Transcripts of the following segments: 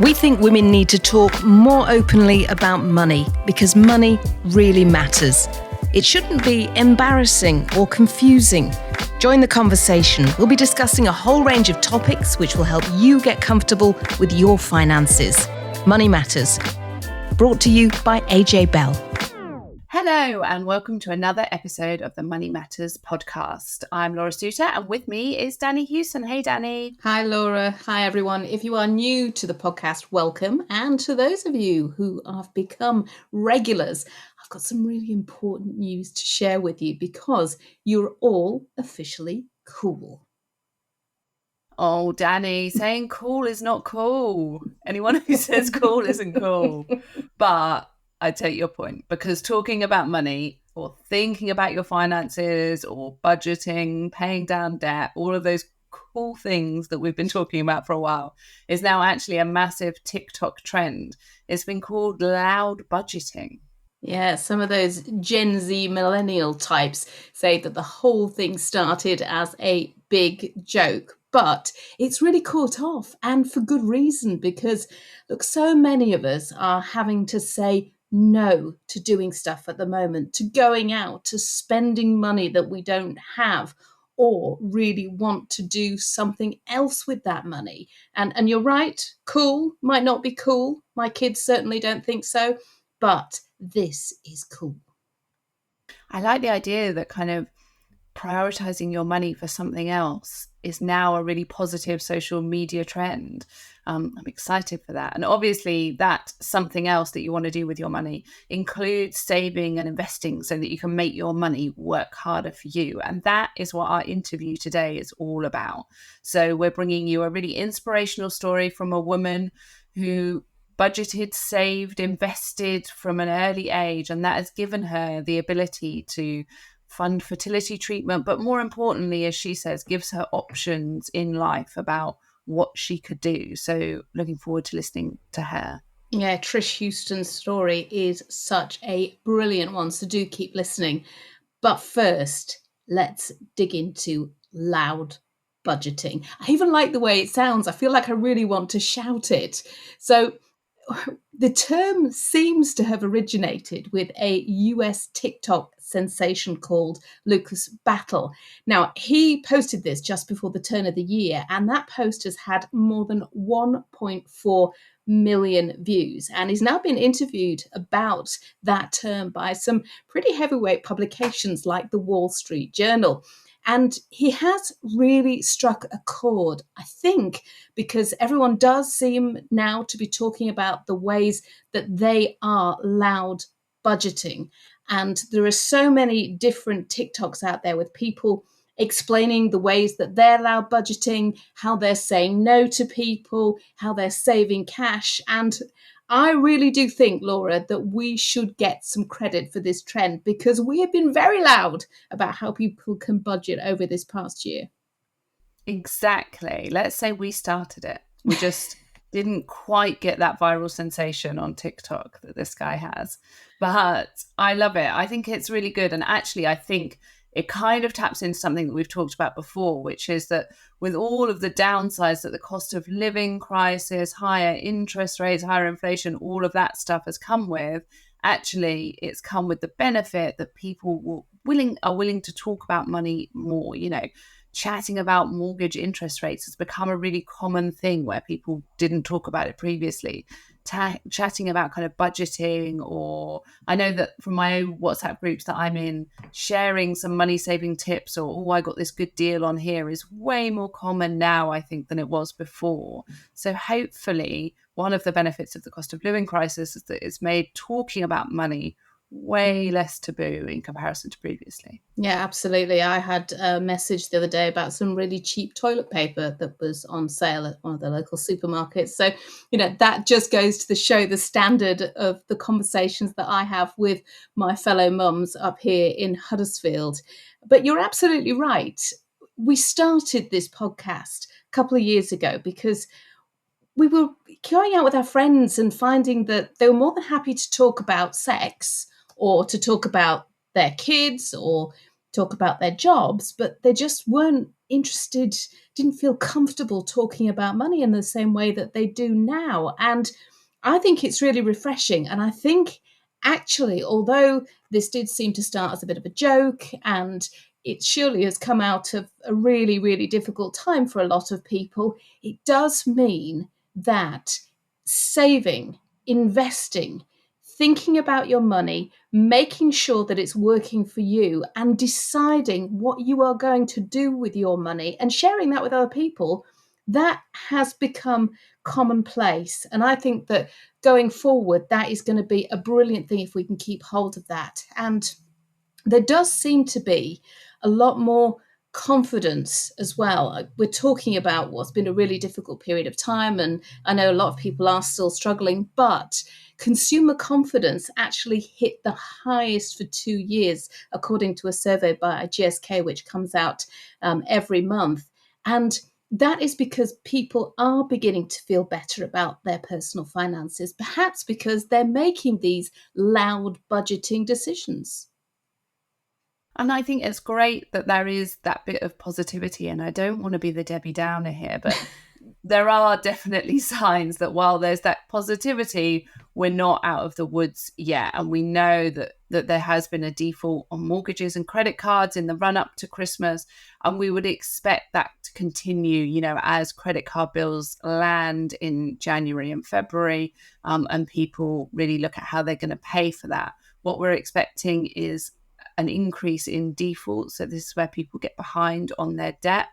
We think women need to talk more openly about money because money really matters. It shouldn't be embarrassing or confusing. Join the conversation. We'll be discussing a whole range of topics which will help you get comfortable with your finances. Money Matters. Brought to you by AJ Bell. Hello and welcome to another episode of the Money Matters podcast. I'm Laura Suter and with me is Trish Houston. Hey Danny. Hi Laura. Hi everyone. If you are new to the podcast, welcome. And to those of you who have become regulars, I've got some really important news to share with you because you're all officially cool. Oh, Danny, saying cool is not cool. Anyone who says cool isn't cool. But I take your point, because talking about money or thinking about your finances or budgeting, paying down debt, all of those cool things that we've been talking about for a while is now actually a massive TikTok trend. It's been called loud budgeting. Yeah, some of those Gen Z millennial types say that the whole thing started as a big joke. But it's really caught off, and for good reason, because look, so many of us are having to say no to doing stuff at the moment, to going out, to spending money that we don't have or really want to do something else with that money. And you're right, cool might not be cool. My kids certainly don't think so, but this is cool. I like the idea that kind of prioritizing your money for something else is now a really positive social media trend. I'm excited for that. And obviously that something else that you want to do with your money includes saving and investing so that you can make your money work harder for you. And that is what our interview today is all about. So we're bringing you a really inspirational story from a woman who budgeted, saved, invested from an early age, and that has given her the ability to fund fertility treatment, but more importantly, as she says, gives her options in life about what she could do. So looking forward to listening to her. Yeah, Trish Houston's story is such a brilliant one, so do keep listening. But first, let's dig into loud budgeting. I even like the way it sounds. I feel like I really want to shout it. So the term seems to have originated with a US TikTok sensation called Lucas Battle. Now, he posted this just before the turn of the year, and that post has had more than 1.4 million views. And he's now been interviewed about that term by some pretty heavyweight publications like the Wall Street Journal. And he has really struck a chord, I think, because everyone does seem now to be talking about the ways that they are loud budgeting. And there are so many different TikToks out there with people explaining the ways that they're loud budgeting, how they're saying no to people, how they're saving cash. And I really do think, Laura, that we should get some credit for this trend because we have been very loud about how people can budget over this past year. Exactly. Let's say we started it. We just didn't quite get that viral sensation on TikTok that this guy has. But I love it. I think it's really good. And actually, I think it kind of taps into something that we've talked about before, which is that with all of the downsides that the cost of living crisis, higher interest rates, higher inflation, all of that stuff has come with, actually it's come with the benefit that people are willing to talk about money more. You know, chatting about mortgage interest rates has become a really common thing where people didn't talk about it previously. Chatting about kind of budgeting, or I know that from my own WhatsApp groups that I'm in, sharing some money saving tips or, oh, I got this good deal on here is way more common now, I think, than it was before. So hopefully one of the benefits of the cost of living crisis is that it's made talking about money way less taboo in comparison to previously. Yeah, absolutely. I had a message the other day about some really cheap toilet paper that was on sale at one of the local supermarkets. So, you know, that just goes to show the standard of the conversations that I have with my fellow mums up here in Huddersfield. But you're absolutely right. We started this podcast a couple of years ago because we were going out with our friends and finding that they were more than happy to talk about sex or to talk about their kids or talk about their jobs, but they just weren't interested, didn't feel comfortable talking about money in the same way that they do now. And I think it's really refreshing. And I think actually, although this did seem to start as a bit of a joke, and it surely has come out of a really, really difficult time for a lot of people, it does mean that saving, investing, thinking about your money, making sure that it's working for you, and deciding what you are going to do with your money and sharing that with other people, that has become commonplace. And I think that going forward, that is going to be a brilliant thing if we can keep hold of that. And there does seem to be a lot more confidence as well. We're talking about what's been a really difficult period of time, and I know a lot of people are still struggling, but consumer confidence actually hit the highest for 2 years, according to a survey by GSK, which comes out every month. And that is because people are beginning to feel better about their personal finances, perhaps because they're making these loud budgeting decisions. And I think it's great that there is that bit of positivity. And I don't want to be the Debbie Downer here, but there are definitely signs that while there's that positivity, we're not out of the woods yet. And we know that there has been a default on mortgages and credit cards in the run up to Christmas. And we would expect that to continue, as credit card bills land in January and February, and people really look at how they're going to pay for that. What we're expecting is an increase in default. So this is where people get behind on their debt,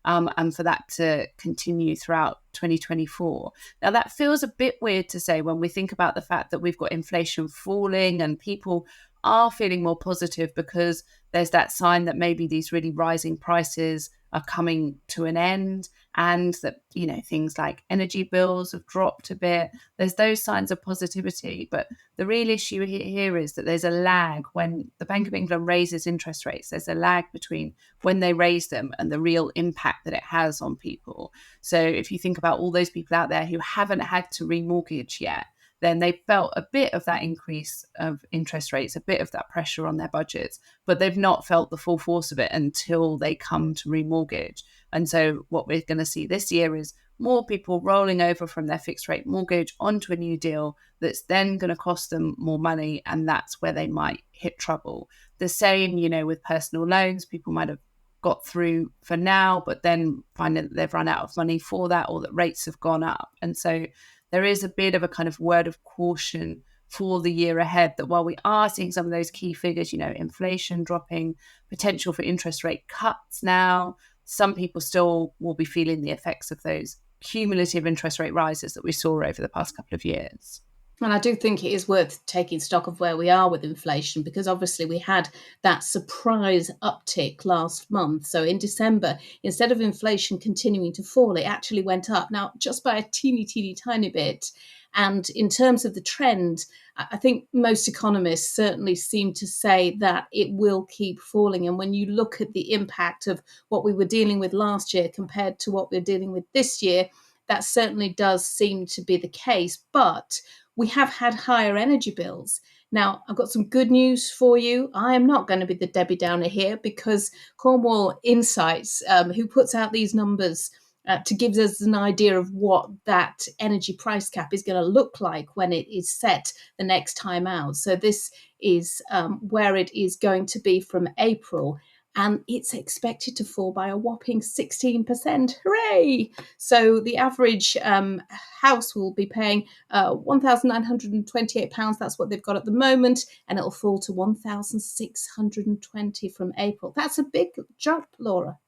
and for that to continue throughout 2024. Now, that feels a bit weird to say when we think about the fact that we've got inflation falling and people are feeling more positive, because there's that sign that maybe these really rising prices are coming to an end, and that, things like energy bills have dropped a bit. There's those signs of positivity. But the real issue here is that there's a lag when the Bank of England raises interest rates. There's a lag between when they raise them and the real impact that it has on people. So if you think about all those people out there who haven't had to remortgage yet, then they felt a bit of that increase of interest rates, a bit of that pressure on their budgets, but they've not felt the full force of it until they come to remortgage. And so what we're going to see this year is more people rolling over from their fixed rate mortgage onto a new deal that's then going to cost them more money, and that's where they might hit trouble. The same, with personal loans. People might have got through for now, but then finding that they've run out of money for that, or that rates have gone up. And so there is a bit of a kind of word of caution for the year ahead, that while we are seeing some of those key figures, inflation dropping, potential for interest rate cuts now, some people still will be feeling the effects of those cumulative interest rate rises that we saw over the past couple of years. And I do think it is worth taking stock of where we are with inflation, because obviously we had that surprise uptick last month. So in December, instead of inflation continuing to fall, it actually went up. Now, just by a teeny tiny bit. And in terms of the trend, I think most economists certainly seem to say that it will keep falling. And when you look at the impact of what we were dealing with last year compared to what we're dealing with this year, that certainly does seem to be the case. But we have had higher energy bills. Now, I've got some good news for you. I am not going to be the Debbie Downer here, because Cornwall Insights, who puts out these numbers to give us an idea of what that energy price cap is going to look like when it is set the next time out. So this is where it is going to be from April. And it's expected to fall by a whopping 16%. Hooray! So the average house will be paying £1,928. That's what they've got at the moment. And it'll fall to £1,620 from April. That's a big jump, Laura.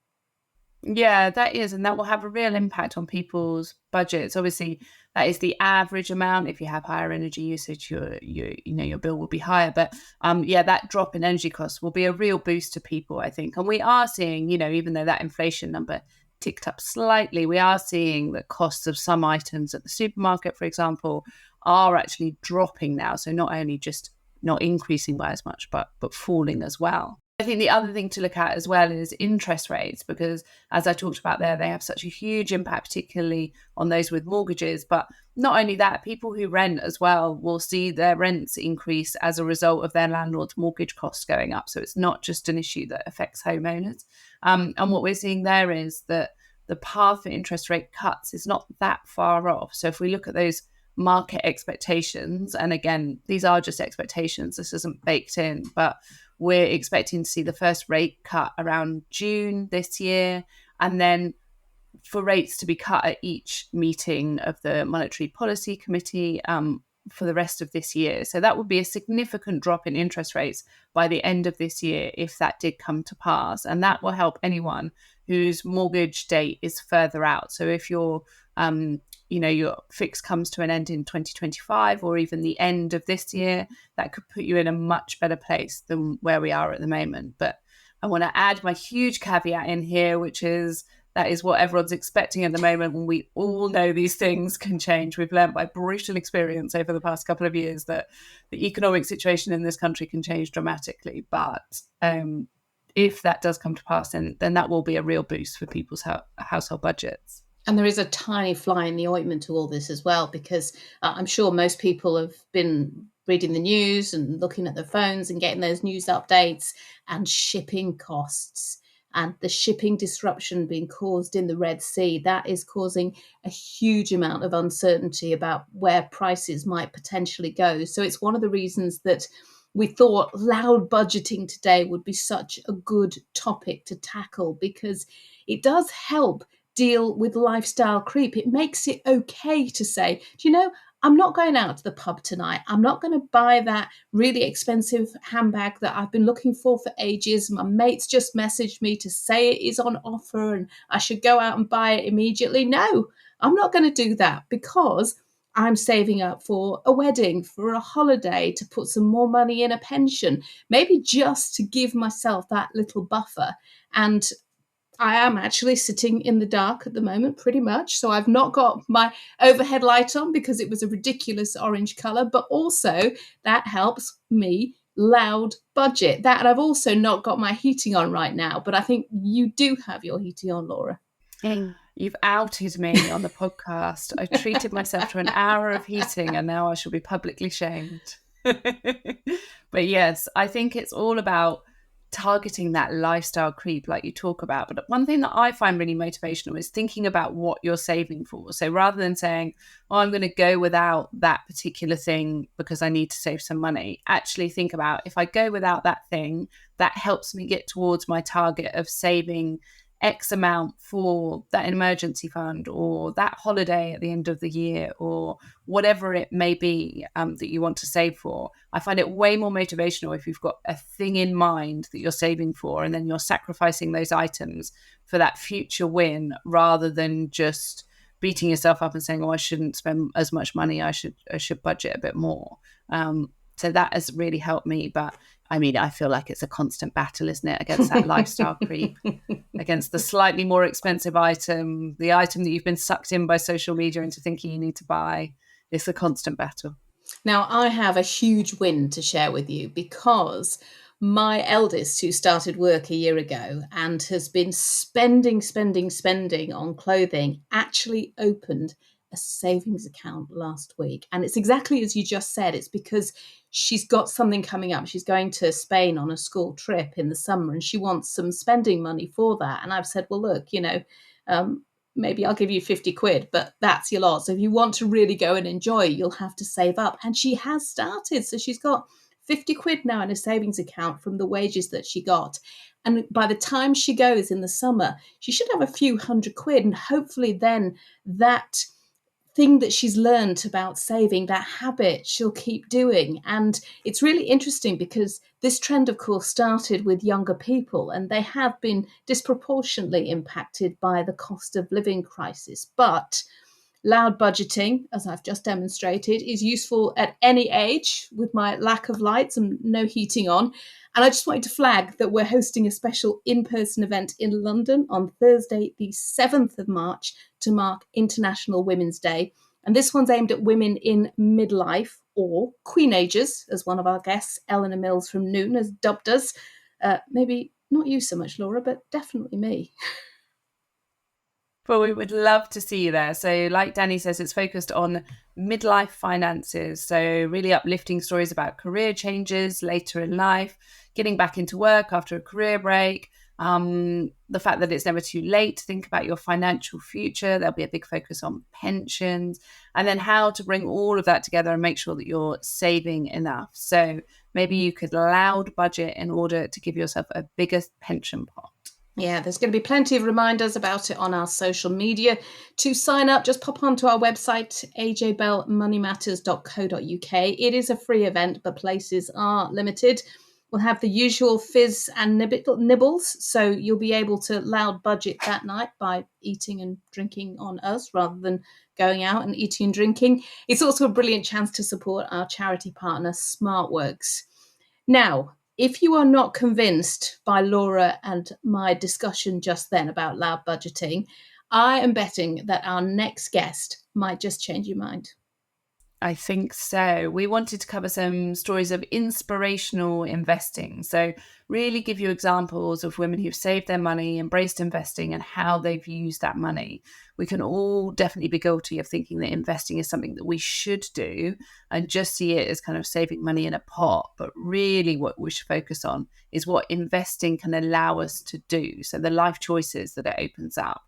Yeah, that is. And that will have a real impact on people's budgets. Obviously, that is the average amount. If you have higher energy usage, your bill will be higher. But that drop in energy costs will be a real boost to people, I think. And we are seeing, even though that inflation number ticked up slightly, we are seeing the costs of some items at the supermarket, for example, are actually dropping now. So not only just not increasing by as much, but falling as well. I think the other thing to look at as well is interest rates, because as I talked about there, they have such a huge impact, particularly on those with mortgages. But not only that, people who rent as well will see their rents increase as a result of their landlord's mortgage costs going up. So it's not just an issue that affects homeowners. And what we're seeing there is that the path for interest rate cuts is not that far off. So if we look at those market expectations, and again, these are just expectations, this isn't baked in, but we're expecting to see the first rate cut around June this year, and then for rates to be cut at each meeting of the Monetary Policy Committee for the rest of this year. So that would be a significant drop in interest rates by the end of this year if that did come to pass. And that will help anyone whose mortgage date is further out. So if your fix comes to an end in 2025 or even the end of this year, that could put you in a much better place than where we are at the moment. But I want to add my huge caveat in here, which is that is what everyone's expecting at the moment, when we all know these things can change. We've learned by brutal experience over the past couple of years that the economic situation in this country can change dramatically. But if that does come to pass, then that will be a real boost for people's household budgets. And there is a tiny fly in the ointment to all this as well, because I'm sure most people have been reading the news and looking at their phones and getting those news updates, and shipping costs and the shipping disruption being caused in the Red Sea. That is causing a huge amount of uncertainty about where prices might potentially go. So it's one of the reasons that we thought loud budgeting today would be such a good topic to tackle, because it does help deal with lifestyle creep. It makes it okay to say, do you know, I'm not going out to the pub tonight. I'm not going to buy that really expensive handbag that I've been looking for ages. My mates just messaged me to say it is on offer and I should go out and buy it immediately. No, I'm not going to do that, because I'm saving up for a wedding, for a holiday, to put some more money in a pension, maybe just to give myself that little buffer. And I am actually sitting in the dark at the moment, pretty much. So I've not got my overhead light on because it was a ridiculous orange colour, but also that helps me loud budget. That, and I've also not got my heating on right now, but I think you do have your heating on, Laura. You've outed me on the podcast. I treated myself to an hour of heating and now I shall be publicly shamed. But yes, I think it's all about targeting that lifestyle creep like you talk about. But one thing that I find really motivational is thinking about what you're saving for. So rather than saying, oh, I'm going to go without that particular thing because I need to save some money, actually think about, if I go without that thing, that helps me get towards my target of saving X amount for that emergency fund or that holiday at the end of the year or whatever it may be that you want to save for. I find it way more motivational if you've got a thing in mind that you're saving for and then you're sacrificing those items for that future win, rather than just beating yourself up and saying, oh, I shouldn't spend as much money, I should budget a bit more. So that has really helped me. But I mean, I feel like it's a constant battle, isn't it, against that lifestyle creep, against the slightly more expensive item, the item that you've been sucked in by social media into thinking you need to buy. It's a constant battle. Now, I have a huge win to share with you, because my eldest, who started work a year ago and has been spending on clothing, actually opened a savings account last week. And it's exactly as you just said. It's because she's got something coming up. She's going to Spain on a school trip in the summer and she wants some spending money for that. And I've said, well, look, maybe I'll give you 50 quid, but that's your lot. So if you want to really go and enjoy, you'll have to save up. And she has started. So she's got 50 quid now in a savings account from the wages that she got. And by the time she goes in the summer, she should have a few hundred quid. And hopefully then that thing that she's learned about saving, that habit, she'll keep doing. And it's really interesting because this trend, of course, started with younger people, and they have been disproportionately impacted by the cost of living crisis. But loud budgeting, as I've just demonstrated, is useful at any age with my lack of lights and no heating on. And I just wanted to flag that we're hosting a special in-person event in London on Thursday, the 7th of March, to mark International Women's Day. And this one's aimed at women in midlife, or queenagers, as one of our guests, Eleanor Mills from Noon, has dubbed us. Maybe not you so much, Laura, but definitely me. Well, we would love to see you there. So, like Danny says, it's focused on midlife finances. So, really uplifting stories about career changes later in life, getting back into work after a career break, the fact that it's never too late to think about your financial future. There'll be a big focus on pensions, and then how to bring all of that together and make sure that you're saving enough. So, maybe you could loud budget in order to give yourself a bigger pension pot. Yeah, there's going to be plenty of reminders about it on our social media. To sign up, just pop onto our website, ajbellmoneymatters.co.uk. It is a free event, but places are limited. We'll have the usual fizz and nibbles, so you'll be able to loud budget that night by eating and drinking on us rather than going out and eating and drinking. It's also a brilliant chance to support our charity partner, SmartWorks. Now, if you are not convinced by Laura and my discussion just then about loud budgeting, I am betting that our next guest might just change your mind. I think so. We wanted to cover some stories of inspirational investing. So, really give you examples of women who've saved their money, embraced investing, and how they've used that money. We can all definitely be guilty of thinking that investing is something that we should do and just see it as kind of saving money in a pot. But really, what we should focus on is what investing can allow us to do. So, the life choices that it opens up.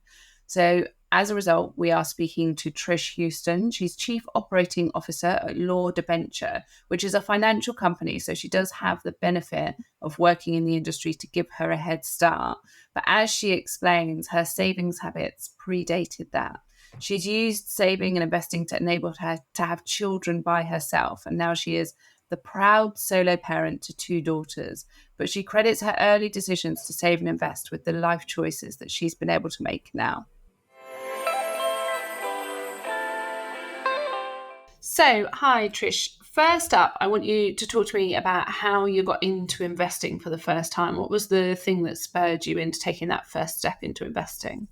So, as a result, we are speaking to Trish Houston. She's Chief Operating Officer at Law Debenture, which is a financial company. So she does have the benefit of working in the industry to give her a head start. But as she explains, her savings habits predated that. She's used saving and investing to enable her to have children by herself. And now she is the proud solo parent to 2 daughters. But she credits her early decisions to save and invest with the life choices that she's been able to make now. So, hi, Trish. First up, I want you to talk to me about how you got into investing for the first time. What was the thing that spurred you into taking that first step into investing?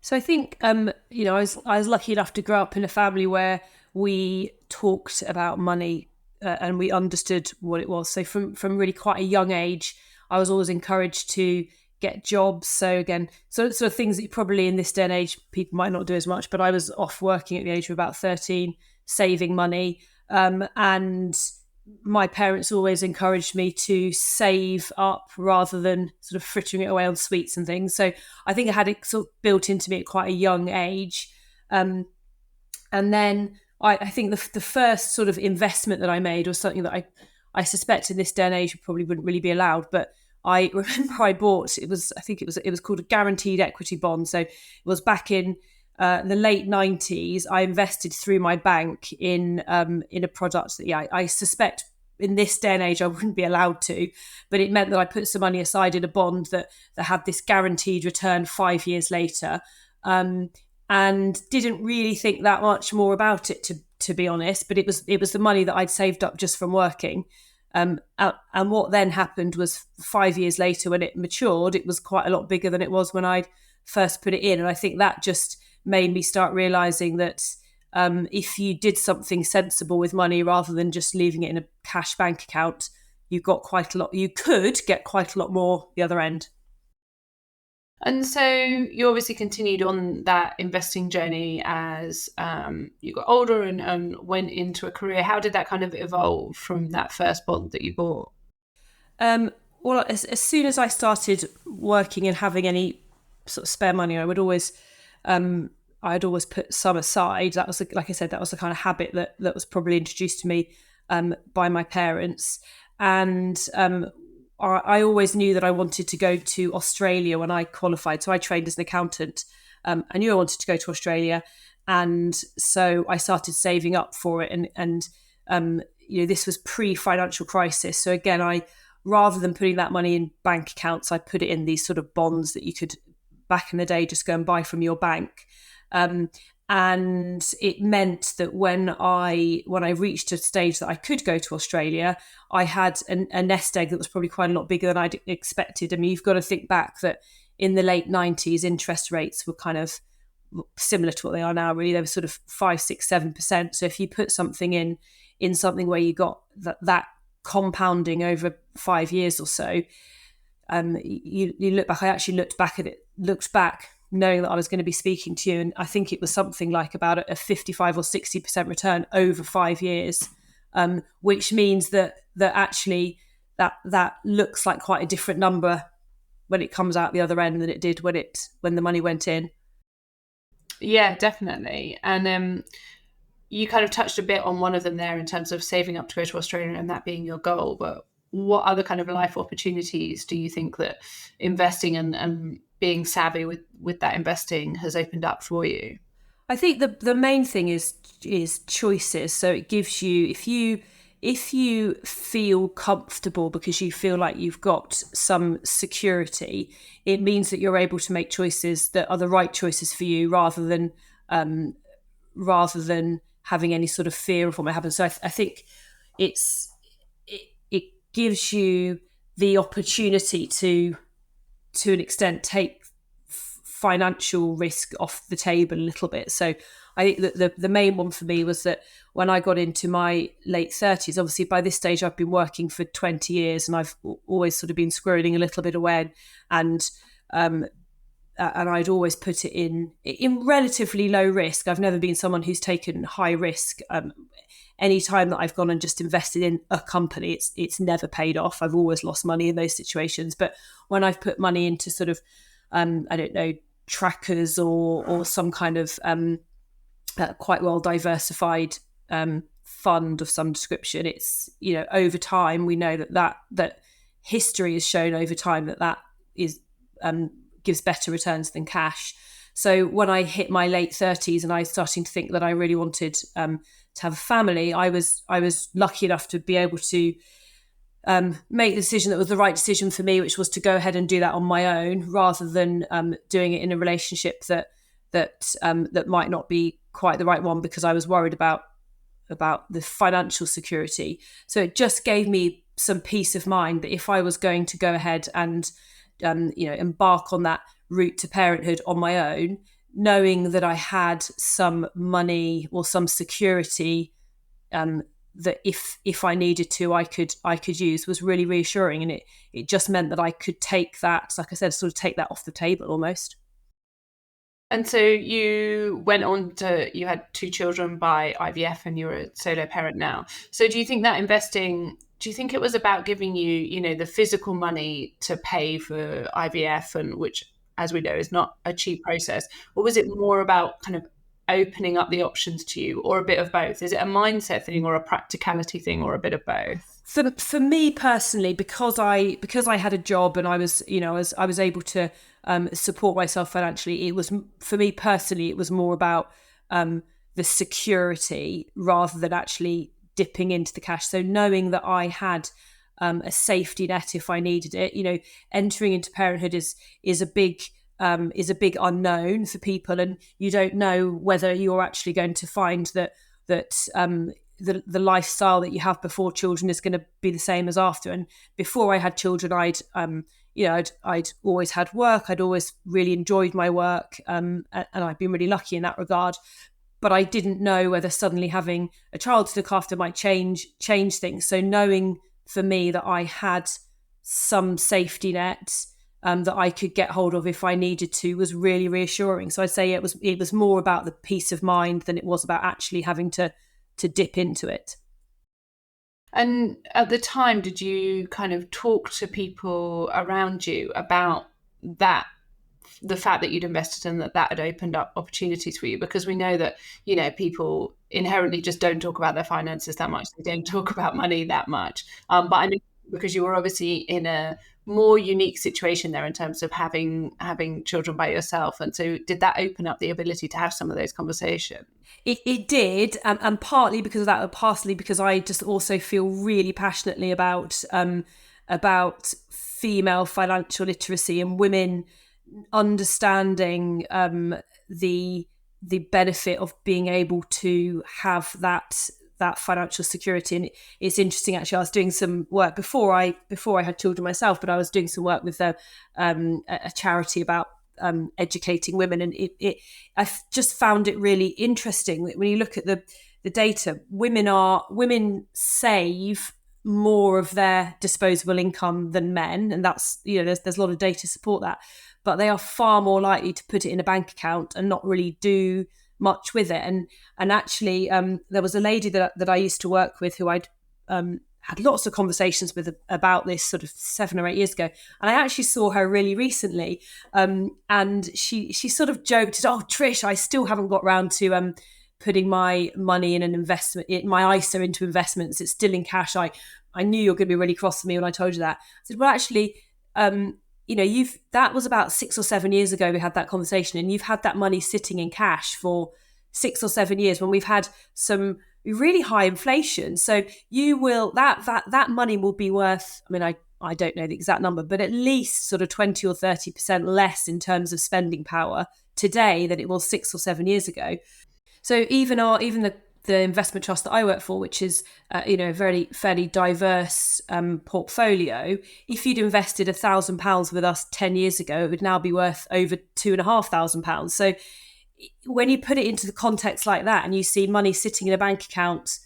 So I think, I was lucky enough to grow up in a family where we talked about money and we understood what it was. So from really quite a young age, I was always encouraged to get jobs. So again, sort of things that probably in this day and age people might not do as much. But I was off working at the age of about 13, saving money, and my parents always encouraged me to save up rather than sort of frittering it away on sweets and things. So I think I had it sort of built into me at quite a young age. And then I think the first sort of investment that I made was something that I suspect in this day and age probably wouldn't really be allowed. But I remember I bought, it was called a guaranteed equity bond. So it was back in the late 90s. I invested through my bank in a product that, I suspect in this day and age I wouldn't be allowed to, but it meant that I put some money aside in a bond that had this guaranteed return 5 years later, and didn't really think that much more about it, to be honest. But it was the money that I'd saved up just from working. And what then happened was 5 years later, when it matured, it was quite a lot bigger than it was when I'd first put it in. And I think that just made me start realizing that if you did something sensible with money rather than just leaving it in a cash bank account, you could get quite a lot more the other end. And so you obviously continued on that investing journey as you got older and went into a career. How did that kind of evolve from that first bond that you bought? Well, as soon as I started working and having any sort of spare money, I'd always put some aside. That was, like I said, that was the kind of habit that was probably introduced to me by my parents. And I always knew that I wanted to go to Australia when I qualified. So I trained as an accountant. I knew I wanted to go to Australia. And so I started saving up for it. And this was pre-financial crisis. So again, rather than putting that money in bank accounts, I put it in these sort of bonds that you could, back in the day, just go and buy from your bank. And it meant that when I reached a stage that I could go to Australia, I had a nest egg that was probably quite a lot bigger than I'd expected. I mean, you've got to think back that in the late 90s, interest rates were kind of similar to what they are now, really. They were sort of 5, 6, 7%. So if you put something in something where you got that compounding over 5 years or so, you look back. I actually looked back knowing that I was going to be speaking to you, and I think it was something like about a 55 or 60% return over 5 years, which means that actually that looks like quite a different number when it comes out the other end than it did when the money went in. Yeah, definitely. And you kind of touched a bit on one of them there in terms of saving up to go to Australia and that being your goal. But what other kind of life opportunities do you think that investing and being savvy with that investing has opened up for you? I think the main thing is choices. So it gives you, if you feel comfortable because you feel like you've got some security, it means that you're able to make choices that are the right choices for you, rather than having any sort of fear of what might happen. So I think it gives you the opportunity to an extent take financial risk off the table a little bit. So I think that the main one for me was that when I got into my late 30s, obviously by this stage I've been working for 20 years and I've always sort of been squirreling a little bit away, and I'd always put it in relatively low risk. I've never been someone who's taken high risk. Any time that I've gone and just invested in a company, it's never paid off. I've always lost money in those situations. But when I've put money into sort of, I don't know, trackers or some kind of quite well diversified fund of some description, it's, over time we know that history has shown over time that is gives better returns than cash. So when I hit my late 30s and I was starting to think that I really wanted to have a family, I was lucky enough to be able to make the decision that was the right decision for me, which was to go ahead and do that on my own, rather than doing it in a relationship that might not be quite the right one, because I was worried about the financial security. So it just gave me some peace of mind that if I was going to go ahead and embark on that route to parenthood on my own, knowing that I had some money or some security that if I needed to, I could use, was really reassuring. And it just meant that I could take that, like I said, sort of take that off the table almost. And so you went on you had 2 children by IVF and you're a solo parent now. So do you think that investing, do you think it was about giving you, the physical money to pay for IVF, and which, as we know, is not a cheap process? Or was it more about kind of opening up the options to you, or a bit of both? Is it a mindset thing or a practicality thing, or a bit of both? For me personally, because I had a job and I was able to support myself financially, it was, for me personally, it was more about the security rather than actually dipping into the cash. So knowing that I had a safety net if I needed it. Entering into parenthood is a big unknown for people, and you don't know whether you're actually going to find that the lifestyle that you have before children is going to be the same as after. And before I had children, I'd always had work. I'd always really enjoyed my work, and I've been really lucky in that regard. But I didn't know whether suddenly having a child to look after might change things. So knowing for me that I had some safety net that I could get hold of if I needed to was really reassuring. So I'd say it was more about the peace of mind than it was about actually having to dip into it. And at the time, did you kind of talk to people around you about that, the fact that you'd invested and that had opened up opportunities for you? Because we know that, people inherently just don't talk about their finances that much. They don't talk about money that much. But I know, because you were obviously in a more unique situation there in terms of having children by yourself. And so did that open up the ability to have some of those conversations? It did, and partly because of that, and partially because I just also feel really passionately about female financial literacy and women understanding the benefit of being able to have that financial security. And it's interesting, actually, I was doing some work before I had children myself, but I was doing some work with a charity about educating women, and I just found it really interesting that when you look at the data, women save more of their disposable income than men, and that's, there's a lot of data to support that, but they are far more likely to put it in a bank account and not really do much with it. And actually, there was a lady that I used to work with who I'd had lots of conversations with about this sort of 7 or 8 years ago, and I actually saw her really recently, and she sort of joked, "Oh, Trish, I still haven't got round to putting my money in an investment, my ISA into investments. It's still in cash. I knew you were going to be really cross with me when I told you that." I said, "Well, actually, that was about 6 or 7 years ago we had that conversation, and you've had that money sitting in cash for 6 or 7 years when we've had some really high inflation. So you will that money will be worth, I mean, I don't know the exact number, but at least sort of 20 or 30% less in terms of spending power today than it was 6 or 7 years ago." So even the investment trust that I work for, which is a very fairly diverse portfolio, if you'd invested £1,000 with us 10 years ago, it would now be worth over £2,500. So when you put it into the context like that, and you see money sitting in a bank account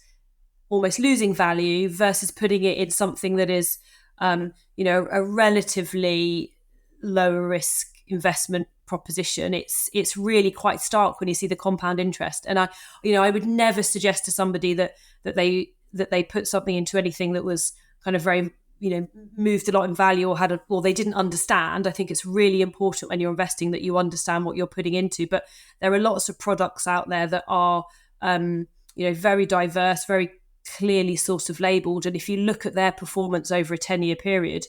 almost losing value versus putting it in something that is a relatively lower risk investment proposition, it's really quite stark when you see the compound interest. And I would never suggest to somebody that they put something into anything that was kind of very moved a lot in value or they didn't understand. I think it's really important when you're investing that you understand what you're putting into. But there are lots of products out there that are very diverse, very clearly sort of labeled, and if you look at their performance over a 10-year period,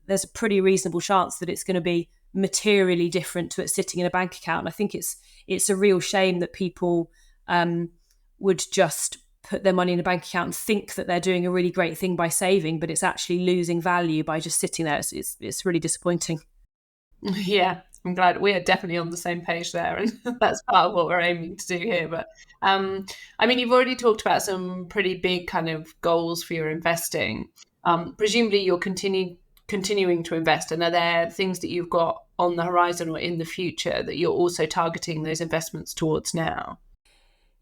there's a pretty reasonable chance that it's going to be materially different to it sitting in a bank account. And I think it's a real shame that people would just put their money in a bank account and think that they're doing a really great thing by saving, but it's actually losing value by just sitting there. It's really disappointing. Yeah, I'm glad we are definitely on the same page there, and that's part of what we're aiming to do here. But I mean, you've already talked about some pretty big kind of goals for your investing. Presumably you're continuing to invest, and are there things that you've got on the horizon or in the future that you're also targeting those investments towards now?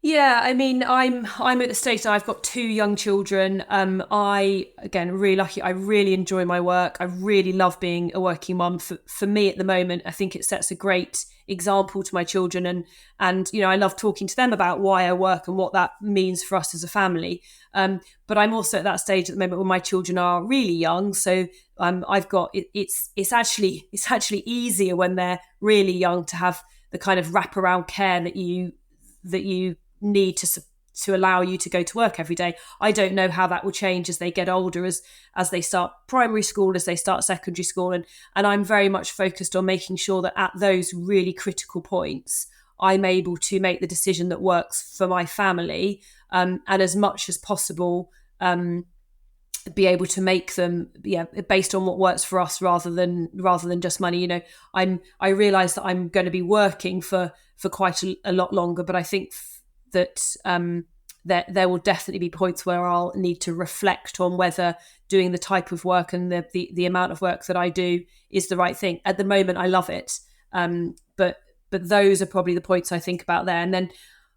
Yeah, I mean, I'm at the stage that I've got 2 young children. I, again, really lucky. I really enjoy my work. I really love being a working mum. For me at the moment, I think it sets a great example to my children, and I love talking to them about why I work and what that means for us as a family. But I'm also at that stage at the moment when my children are really young. So I've got it's actually easier when they're really young to have the kind of wraparound care that you need to allow you to go to work every day. I don't know how that will change as they get older, as they start primary school, as they start secondary school, and I'm very much focused on making sure that at those really critical points I'm able to make the decision that works for my family, and as much as possible be able to make them based on what works for us rather than just money. I realize that I'm going to be working for quite a lot longer, but I think that there will definitely be points where I'll need to reflect on whether doing the type of work and the amount of work that I do is the right thing. At the moment, I love it, but those are probably the points I think about there. And then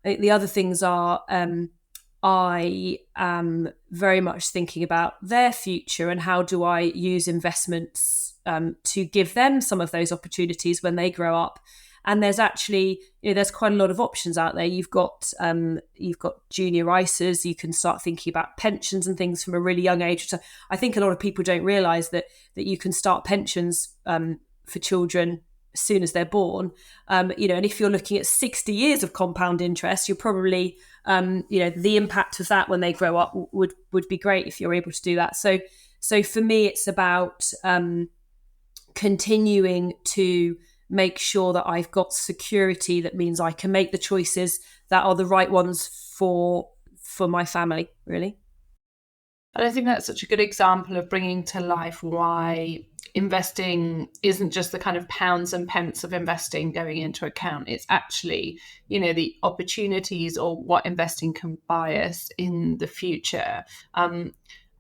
I think the other things are I am very much thinking about their future and how do I use investments to give them some of those opportunities when they grow up. And there's actually, there's quite a lot of options out there. You've got junior ISAs. You can start thinking about pensions and things from a really young age. So I think a lot of people don't realise that you can start pensions for children as soon as they're born. And if you're looking at 60 years of compound interest, you're probably, the impact of that when they grow up would be great if you're able to do that. So for me, it's about continuing to make sure that I've got security that means I can make the choices that are the right ones for my family, really. And I think that's such a good example of bringing to life why investing isn't just the kind of pounds and pence of investing going into account. It's actually, the opportunities or what investing can buy us in the future.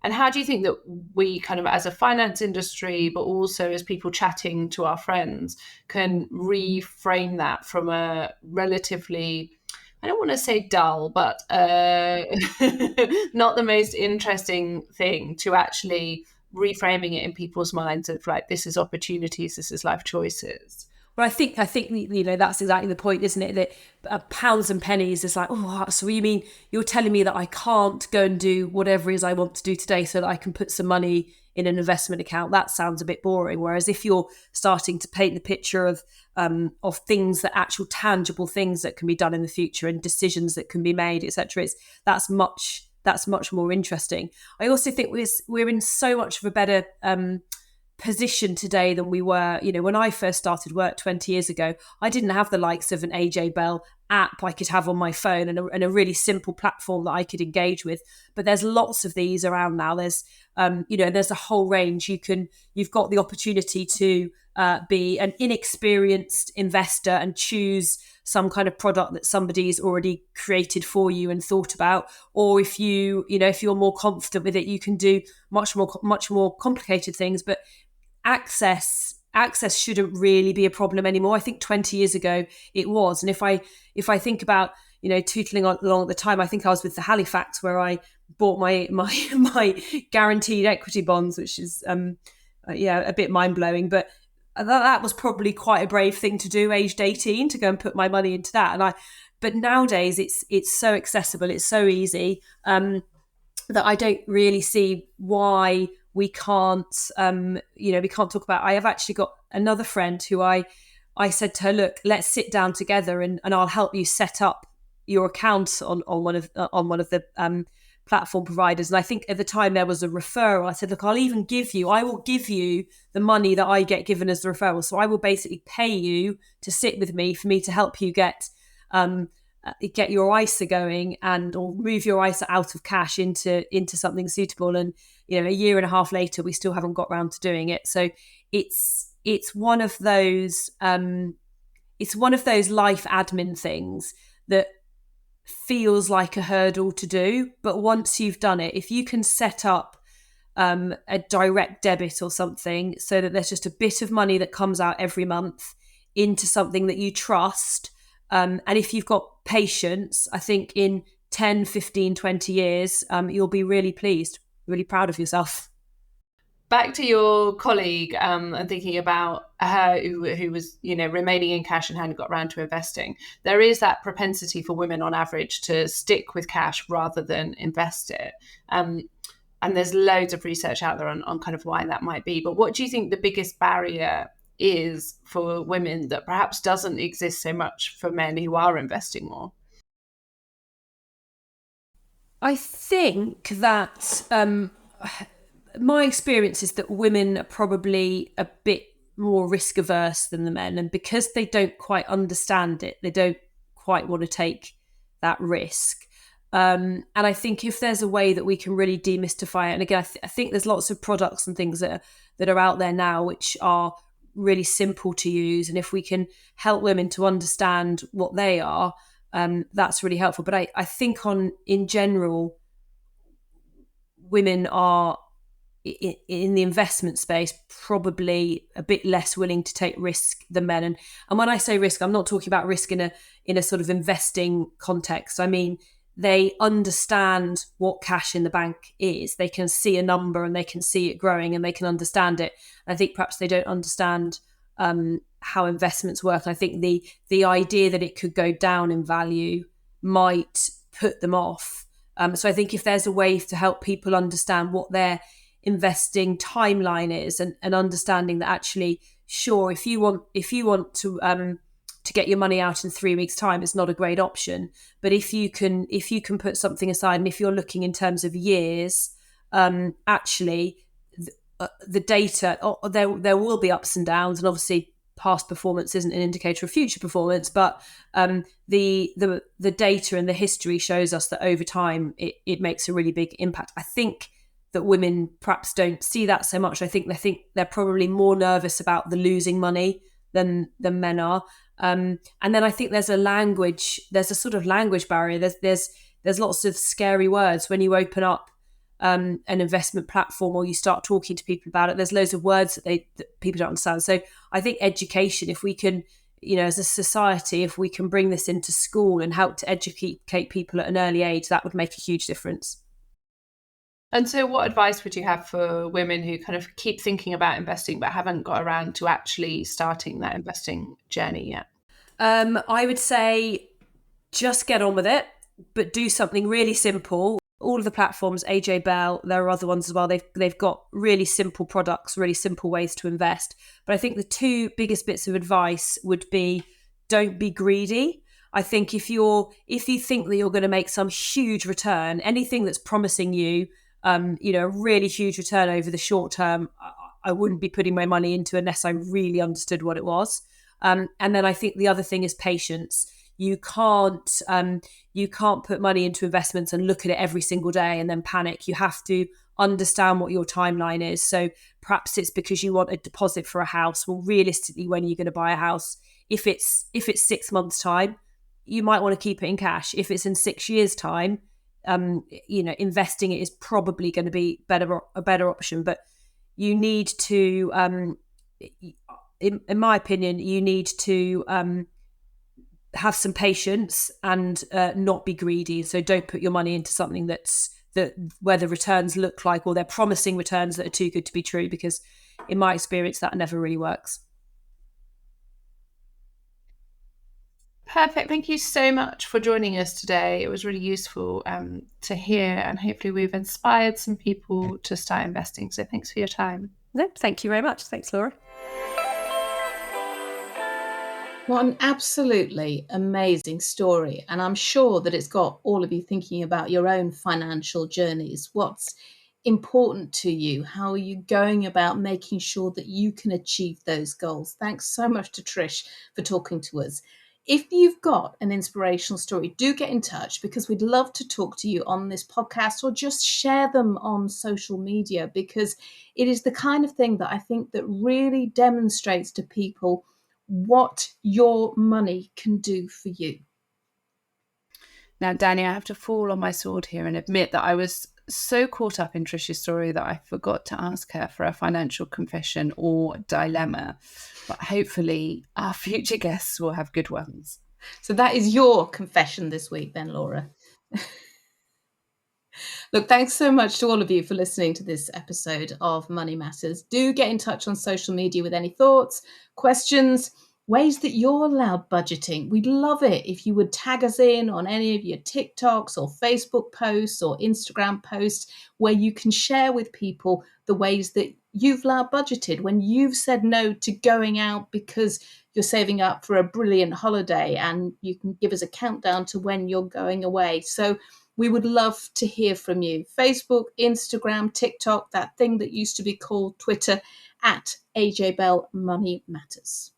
And how do you think that we kind of, as a finance industry, but also as people chatting to our friends, can reframe that from a relatively, I don't want to say dull, but not the most interesting thing to actually reframing it in people's minds of like, this is opportunities, this is life choices. Well, I think that's exactly the point, isn't it? That pounds and pennies is like, oh, so you mean you're telling me that I can't go and do whatever it is I want to do today so that I can put some money in an investment account? That sounds a bit boring. Whereas if you're starting to paint the picture of things, that actual tangible things that can be done in the future and decisions that can be made, etc., that's much more interesting. I also think we're in so much of a better position today than we were, when I first started work 20 years ago. I didn't have the likes of an AJ Bell app I could have on my phone and a really simple platform that I could engage with. But there's lots of these around now. There's there's a whole range. You've got the opportunity to be an inexperienced investor and choose some kind of product that somebody's already created for you and thought about. Or if if you're more confident with it, you can do much more complicated things. But access shouldn't really be a problem anymore. I think 20 years ago it was. And if I think about, tootling along at the time, I think I was with the Halifax where I bought my guaranteed equity bonds, which is a bit mind-blowing, but that was probably quite a brave thing to do aged 18, to go and put my money into that. But nowadays it's so accessible, it's so easy, that I don't really see why we can't talk about. I have actually got another friend who I said to her, look, let's sit down together and I'll help you set up your account on one of the platform providers. And I think at the time there was a referral. I said, look, I will give you the money that I get given as the referral. So I will basically pay you to sit with me for me to help you get your ISA going or move your ISA out of cash into something suitable. And a year and a half later, we still haven't got round to doing it. So it's one of those life admin things that feels like a hurdle to do. But once you've done it, if you can set up a direct debit or something so that there's just a bit of money that comes out every month into something that you trust, and if you've got patience, I think in 10, 15, 20 years, you'll be really pleased, really proud of yourself. Back to your colleague, and thinking about her who was, remaining in cash and hadn't got around to investing. There is that propensity for women on average to stick with cash rather than invest it. And there's loads of research out there on kind of why that might be. But what do you think the biggest barrier is for women that perhaps doesn't exist so much for men who are investing more? I think that my experience is that women are probably a bit more risk averse than the men. And because they don't quite understand it, they don't quite want to take that risk. And I think if there's a way that we can really demystify it, and again, I think there's lots of products and things that are out there now which are really simple to use. And if we can help women to understand what they are, that's really helpful. But I think in general, women are in the investment space probably a bit less willing to take risk than men. And when I say risk, I'm not talking about risk in a sort of investing context. I mean, they understand what cash in the bank is. They can see a number and they can see it growing and they can understand it. I think perhaps they don't understand how investments work. I think the idea that it could go down in value might put them off. So I think if there's a way to help people understand what their investing timeline is and understanding that actually, sure, if you want to get your money out in 3 weeks' time, it's not a great option. But if you can put something aside, and if you're looking in terms of years, actually the data, there will be ups and downs, and obviously past performance isn't an indicator of future performance, but the data and the history shows us that over time it makes a really big impact. I think that women perhaps don't see that so much. I think they're probably more nervous about the losing money than men are. And then I think there's a sort of language barrier. There's lots of scary words when you open up an investment platform or you start talking to people about it. There's loads of words that people don't understand. So I think education, if we can as a society, if we can bring this into school and help to educate people at an early age, that would make a huge difference. And so what advice would you have for women who kind of keep thinking about investing but haven't got around to actually starting that investing journey yet? I would say just get on with it, but do something really simple. All of the platforms, AJ Bell, there are other ones as well. They've got really simple products, really simple ways to invest. But I think the two biggest bits of advice would be, don't be greedy. I think if you think that you're going to make some huge return, anything that's promising you, a really huge return over the short term, I wouldn't be putting my money into unless I really understood what it was. And then I think the other thing is patience. You can't put money into investments and look at it every single day and then panic. You have to understand what your timeline is. So perhaps it's because you want a deposit for a house. Well, realistically, when are you going to buy a house? If it's 6 months' time, you might want to keep it in cash. If it's in 6 years' time, investing it is probably going to be a better option. But you need to, in my opinion, you need to have some patience and not be greedy. So don't put your money into something where the returns look like, or they're promising returns that are too good to be true, because in my experience, that never really works. Perfect. Thank you so much for joining us today. It was really useful to hear, and hopefully we've inspired some people to start investing. So thanks for your time. No, thank you very much. Thanks, Laura. What an absolutely amazing story. And I'm sure that it's got all of you thinking about your own financial journeys. What's important to you? How are you going about making sure that you can achieve those goals? Thanks so much to Trish for talking to us. If you've got an inspirational story, do get in touch, because we'd love to talk to you on this podcast, or just share them on social media, because it is the kind of thing that I think that really demonstrates to people what your money can do for you. Now, Danny, I have to fall on my sword here and admit that I was so caught up in Trish's story that I forgot to ask her for a financial confession or dilemma. But hopefully our future guests will have good ones. So that is your confession this week then, Laura. Look, thanks so much to all of you for listening to this episode of Money Matters. Do get in touch on social media with any thoughts, questions, ways that you're allowed budgeting. We'd love it if you would tag us in on any of your TikToks or Facebook posts or Instagram posts, where you can share with people the ways that you've allowed budgeted, when you've said no to going out because you're saving up for a brilliant holiday, and you can give us a countdown to when you're going away. So we would love to hear from you. Facebook, Instagram, TikTok, that thing that used to be called Twitter, at AJ Bell Money Matters.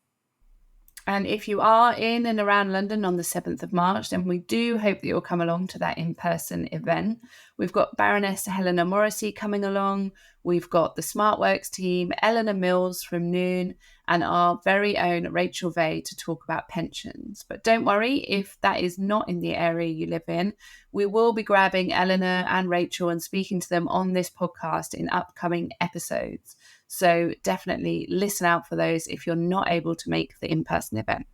And if you are in and around London on the 7th of March, then we do hope that you'll come along to that in-person event. We've got Baroness Helena Morrissey coming along. We've got the SmartWorks team, Eleanor Mills from Noon, and our very own Rachel Vey to talk about pensions. But don't worry, if that is not in the area you live in, we will be grabbing Eleanor and Rachel and speaking to them on this podcast in upcoming episodes. So definitely listen out for those if you're not able to make the in-person event.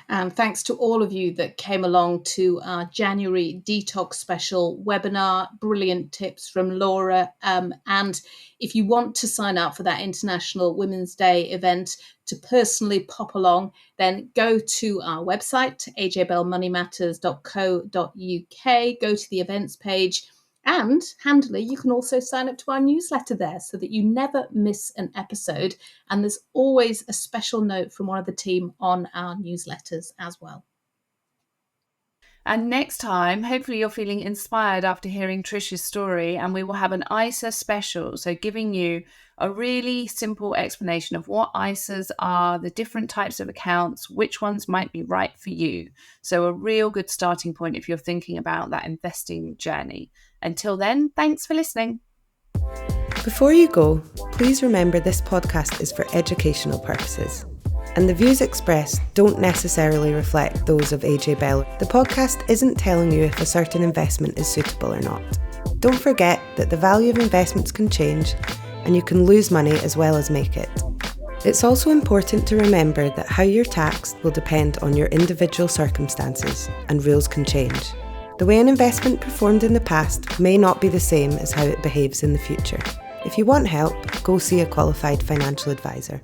And thanks to all of you that came along to our January Detox Special webinar. Brilliant tips from Laura. And if you want to sign up for that International Women's Day event to personally pop along, then go to our website, ajbellmoneymatters.co.uk, go to the events page. And handily, you can also sign up to our newsletter there so that you never miss an episode. And there's always a special note from one of the team on our newsletters as well. And next time, hopefully you're feeling inspired after hearing Trish's story, and we will have an ISA special. So giving you a really simple explanation of what ISAs are, the different types of accounts, which ones might be right for you. So a real good starting point if you're thinking about that investing journey. Until then, thanks for listening. Before you go, please remember this podcast is for educational purposes, and the views expressed don't necessarily reflect those of AJ Bell. The podcast isn't telling you if a certain investment is suitable or not. Don't forget that the value of investments can change, and you can lose money as well as make it. It's also important to remember that how you're taxed will depend on your individual circumstances, and rules can change. The way an investment performed in the past may not be the same as how it behaves in the future. If you want help, go see a qualified financial advisor.